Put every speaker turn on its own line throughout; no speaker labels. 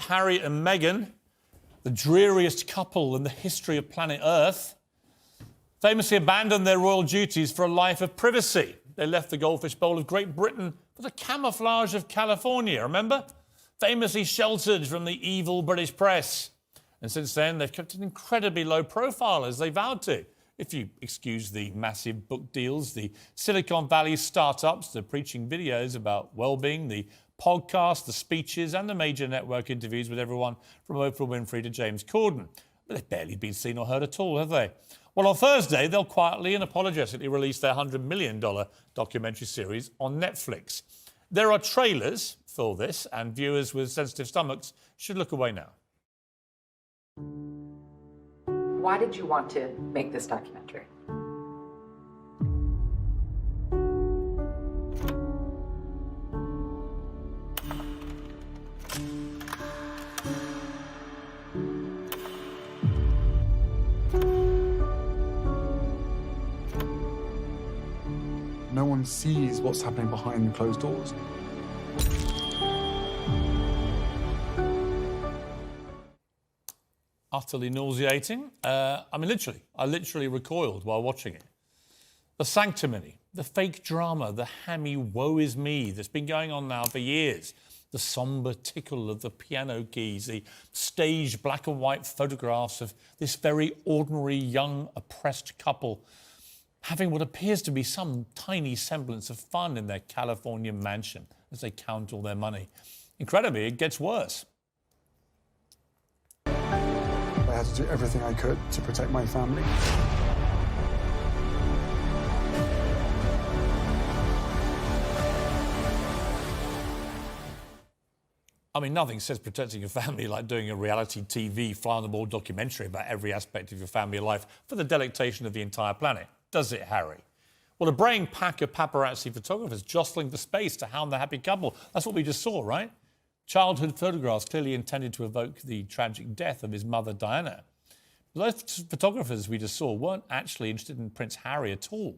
Harry and Meghan, the dreariest couple in the history of planet Earth, famously abandoned their royal duties for a life of privacy. They left the goldfish bowl of Great Britain for the camouflage of California, remember? Famously sheltered from the evil British press. And since then, they've kept an incredibly low profile, as they vowed to. If you excuse the massive book deals, the Silicon Valley startups, the preaching videos about well-being, the podcasts, the speeches and the major network interviews with everyone from Oprah Winfrey to James Corden. But they've barely been seen or heard at all, have they? Well, on Thursday, they'll quietly and apologetically release their $100 million documentary series on Netflix. There are trailers for this, and viewers with sensitive stomachs should look away now.
Why did you want to make this documentary?
No one sees what's happening behind closed doors.
Utterly nauseating. I literally recoiled while watching it. The sanctimony, the fake drama, the hammy woe is me that's been going on now for years. The sombre tickle of the piano keys, the staged black and white photographs of this very ordinary young oppressed couple having what appears to be some tiny semblance of fun in their California mansion as they count all their money. Incredibly, it gets worse.
I had to do everything I could to protect my family.
I mean, nothing says protecting your family like doing a reality TV fly-on-the-wall documentary about every aspect of your family life for the delectation of the entire planet. Does it, Harry? Well, a braying pack of paparazzi photographers jostling for space to hound the happy couple. That's what we just saw, right? Childhood photographs clearly intended to evoke the tragic death of his mother, Diana. But those photographers we just saw weren't actually interested in Prince Harry at all.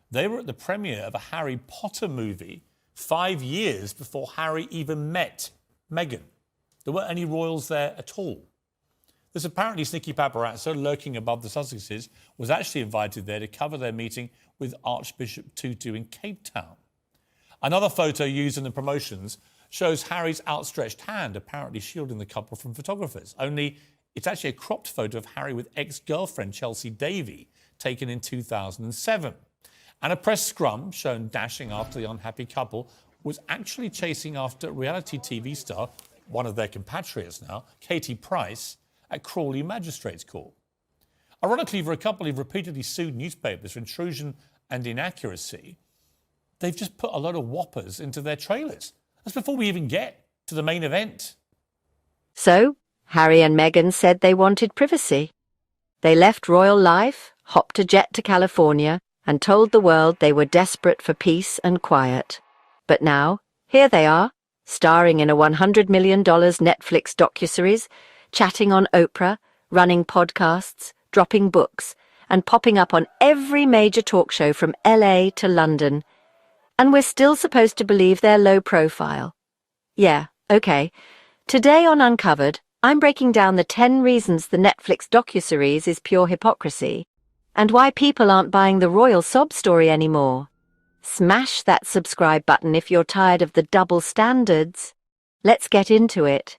They were at the premiere of a Harry Potter movie 5 years before Harry even met Meghan. There weren't any royals there at all. This apparently sneaky paparazzo lurking above the Sussexes was actually invited there to cover their meeting with Archbishop Tutu in Cape Town. Another photo used in the promotions shows Harry's outstretched hand apparently shielding the couple from photographers. Only it's actually a cropped photo of Harry with ex-girlfriend Chelsea Davy, taken in 2007. And a press scrum shown dashing after the unhappy couple was actually chasing after reality TV star, one of their compatriots now, Katie Price, at Crawley Magistrates Court. Ironically, for a couple who've repeatedly sued newspapers for intrusion and inaccuracy, they've just put a load of whoppers into their trailers. That's before we even get to the main event.
So, Harry and Meghan said they wanted privacy. They left royal life, hopped a jet to California, and told the world they were desperate for peace and quiet. But now, here they are, starring in a $100 million Netflix docuseries, chatting on Oprah, running podcasts, dropping books, and popping up on every major talk show from LA to London. And we're still supposed to believe they're low profile. Yeah, okay. Today on Uncovered, I'm breaking down the 10 reasons the Netflix docuseries is pure hypocrisy, and why people aren't buying the royal sob story anymore. Smash that subscribe button if you're tired of the double standards. Let's get into it.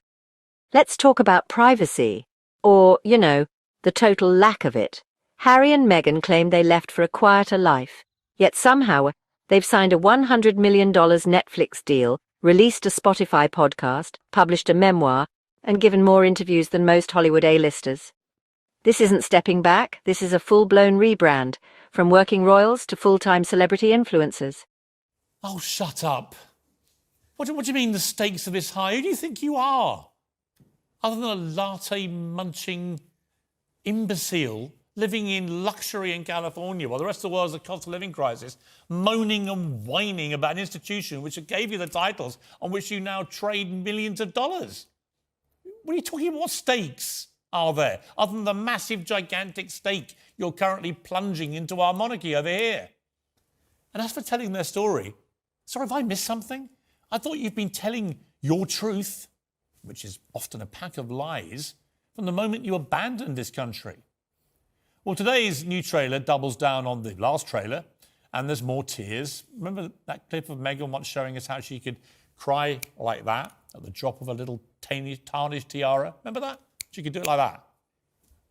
Let's talk about privacy, or, the total lack of it. Harry and Meghan claim they left for a quieter life, yet somehow they've signed a $100 million Netflix deal, released a Spotify podcast, published a memoir, and given more interviews than most Hollywood A-listers. This isn't stepping back, this is a full-blown rebrand, from working royals to full-time celebrity influencers.
Oh, shut up. What do you mean the stakes are this high? Who do you think you are? Other than a latte-munching imbecile living in luxury in California while the rest of the world's a cost of living crisis, moaning and whining about an institution which gave you the titles on which you now trade millions of dollars. What are you talking about? What stakes are there, other than the massive, gigantic stake you're currently plunging into our monarchy over here? And as for telling their story, sorry, have I missed something? I thought you've been telling your truth. which is often a pack of lies, from the moment you abandoned this country. Well, today's new trailer doubles down on the last trailer, and there's more tears. Remember that clip of Meghan once showing us how she could cry like that at the drop of a little tarnished tiara? Remember that? She could do it like that.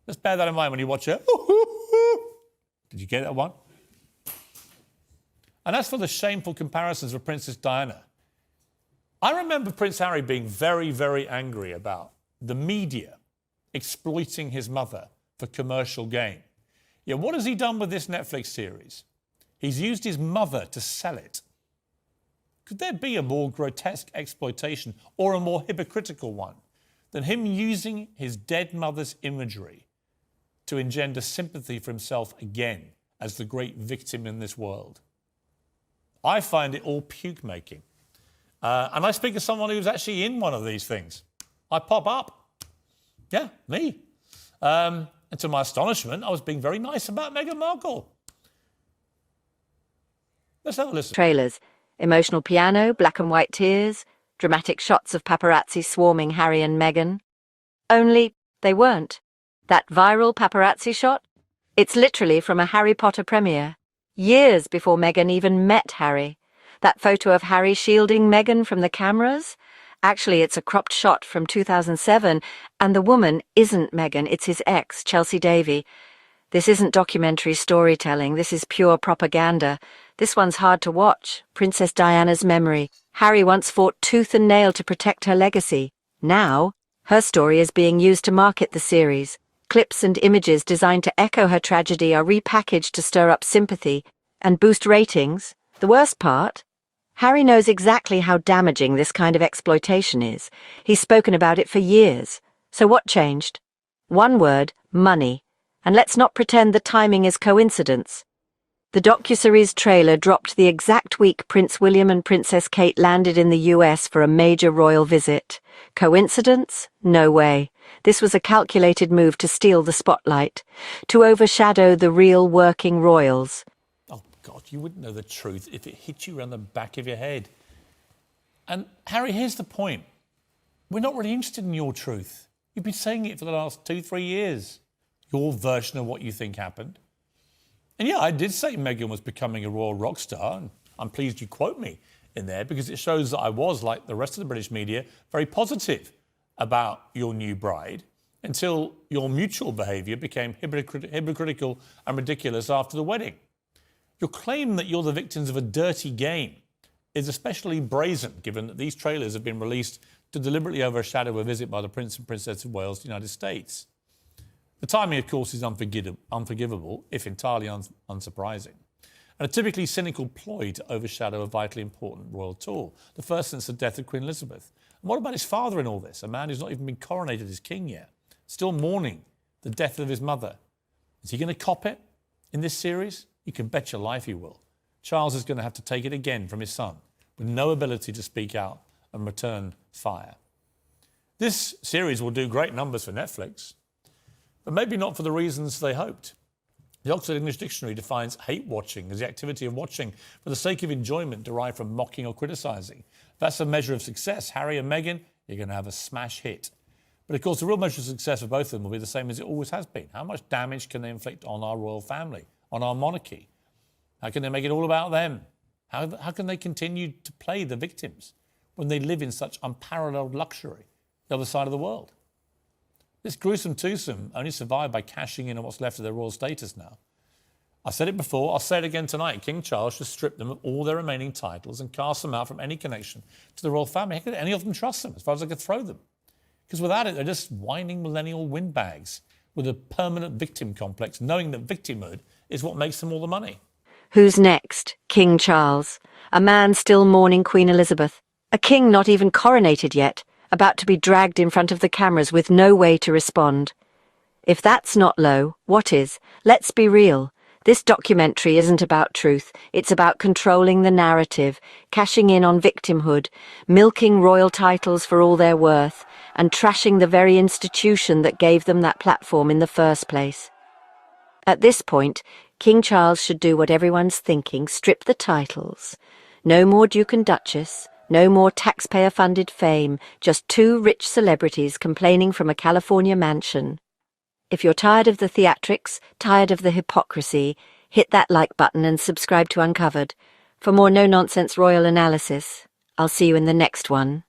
Just bear that in mind when you watch it. Did you get that one? And as for the shameful comparisons with Princess Diana, I remember Prince Harry being very, very angry about the media exploiting his mother for commercial gain. Yeah, what has he done with this Netflix series? He's used his mother to sell it. Could there be a more grotesque exploitation or a more hypocritical one than him using his dead mother's imagery to engender sympathy for himself again as the great victim in this world? I find it all puke-making. And I speak as someone who's actually in one of these things. I pop up. Yeah, me. And to my astonishment, I was being very nice about Meghan Markle. Let's have a listen.
Trailers. Emotional piano, black and white tears, dramatic shots of paparazzi swarming Harry and Meghan. Only they weren't. That viral paparazzi shot? It's literally from a Harry Potter premiere, years before Meghan even met Harry. That photo of Harry shielding Meghan from the cameras? Actually, it's a cropped shot from 2007, and the woman isn't Meghan, it's his ex, Chelsea Davy. This isn't documentary storytelling, this is pure propaganda. This one's hard to watch. Princess Diana's memory. Harry once fought tooth and nail to protect her legacy. Now, her story is being used to market the series. Clips and images designed to echo her tragedy are repackaged to stir up sympathy and boost ratings. The worst part? Harry knows exactly how damaging this kind of exploitation is. He's spoken about it for years. So what changed? One word, money. And let's not pretend the timing is coincidence. The docuseries trailer dropped the exact week Prince William and Princess Kate landed in the US for a major royal visit. Coincidence? No way. This was a calculated move to steal the spotlight, to overshadow the real working royals.
Oh, God, you wouldn't know the truth if it hit you around the back of your head. And, Harry, here's the point. We're not really interested in your truth. You've been saying it for the last 2-3 years. Your version of what you think happened. And yeah, I did say Meghan was becoming a royal rock star, and I'm pleased you quote me in there because it shows that I was, like the rest of the British media, very positive about your new bride until your mutual behaviour became hypocritical and ridiculous after the wedding. Your claim that you're the victims of a dirty game is especially brazen, given that these trailers have been released to deliberately overshadow a visit by the Prince and Princess of Wales to the United States. The timing, of course, is unforgivable, if entirely unsurprising, and a typically cynical ploy to overshadow a vitally important royal tour, the first since the death of Queen Elizabeth. And what about his father in all this, a man who's not even been coronated as king yet, still mourning the death of his mother? Is he going to cop it in this series? You can bet your life he will. Charles is going to have to take it again from his son, with no ability to speak out and return fire. This series will do great numbers for Netflix, but maybe not for the reasons they hoped. The Oxford English Dictionary defines hate watching as the activity of watching for the sake of enjoyment derived from mocking or criticising. If that's a measure of success, Harry and Meghan, you're going to have a smash hit. But of course, the real measure of success for both of them will be the same as it always has been. How much damage can they inflict on our royal family, on our monarchy? How can they make it all about them? How can they continue to play the victims when they live in such unparalleled luxury the other side of the world? This gruesome twosome only survived by cashing in on what's left of their royal status now. I said it before, I'll say it again tonight. King Charles should strip them of all their remaining titles and cast them out from any connection to the royal family. How could any of them trust them, as far as I could throw them? Because without it, they're just whining millennial windbags with a permanent victim complex, knowing that victimhood is what makes them all the money.
Who's next? King Charles. A man still mourning Queen Elizabeth. A king not even coronated yet, about to be dragged in front of the cameras with no way to respond. If that's not low, what is? Let's be real. This documentary isn't about truth. It's about controlling the narrative, cashing in on victimhood, milking royal titles for all they're worth, and trashing the very institution that gave them that platform in the first place. At this point, King Charles should do what everyone's thinking, strip the titles. No more Duke and Duchess, No more taxpayer-funded fame, just two rich celebrities complaining from a California mansion. If you're tired of the theatrics, tired of the hypocrisy, hit that like button and subscribe to Uncovered. For more no-nonsense royal analysis, I'll see you in the next one.